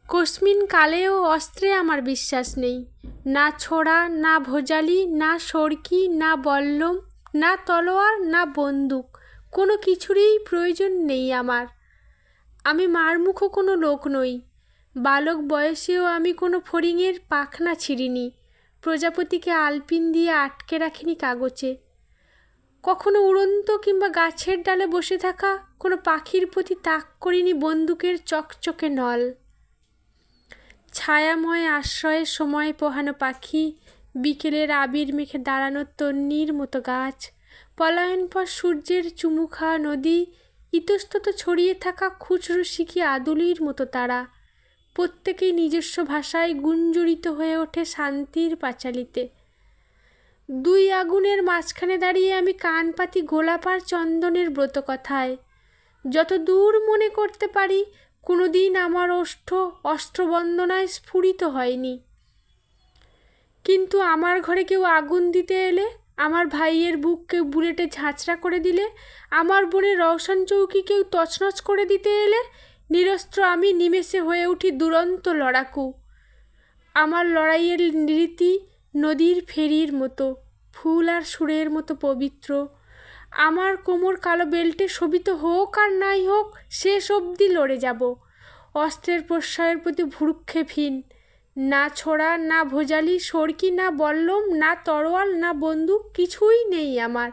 কস্মিন কালেও অস্ত্রে আমার বিশ্বাস নেই। না ছোরা, না ভোজালি, না সড়কি, না বল্লম, না তলোয়ার, না বন্দুক, কোনো কিছুরই প্রয়োজন নেই আমার। আমি মারমুখো কোনো লোক নই। বালক বয়সেও আমি কোনো ফড়িংয়ের পাখনা ছিঁড়িনি, প্রজাপতিকে আলপিন দিয়ে আটকে রাখিনি কাগজে। কখনো উড়ন্ত কিংবা গাছের ডালে বসে থাকা কোনো পাখির প্রতি তাক করিনি বন্দুকের চকচকে নল। ছায়াময় আশ্রয়ে সময় পোহানো পাখি, বিকেলের আবির মেখে দাঁড়ানো তন্নির মতো গাছ, পলায়নপর সূর্যের চুমু খাওয়া নদী, ইতস্তত ছড়িয়ে থাকা খুচরো শিখি আদুলির মতো তারা, প্রত্যেকেই নিজস্ব ভাষায় গুঞ্জরিত হয়ে ওঠে শান্তির পাঁচালিতে। দুই আগুনের মাঝখানে দাঁড়িয়ে আমি কান পাতি গোলাপ আর চন্দনের ব্রতকথায়। যত দূর মনে করতে পারি, কোনো দিন আমার ওষ্ঠ অস্ত্রবন্দনায় স্ফুরিত হয়নি। কিন্তু আমার ঘরে কেউ আগুন দিতে এলে, আমার ভাইয়ের বুক কেউ বুলেটে ঝাঁচড়া করে দিলে, আমার বোনের রওশন চৌকি কেউ তছনছ করে দিতে এলে, নিরস্ত্র আমি নিমেষে হয়ে উঠি দুরন্ত লড়াকু। আমার লড়াইয়ের রীতি নদীর ফেরির মতো, ফুল আর সুরের মতো পবিত্র। আমার কোমর কালো বেল্টে শোভিত হোক আর নাই হোক, শেষ অবধি লড়ে যাব। অস্ত্রের প্রশ্রয়ের প্রতি ভ্রূক্ষেপহীন। না ছোরা, না ভোজালি, সড়কি, না বল্লম, না তরোয়াল, না বন্দুক, কিছুই নেই আমার।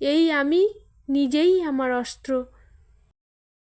এই আমি নিজেই আমার অস্ত্র।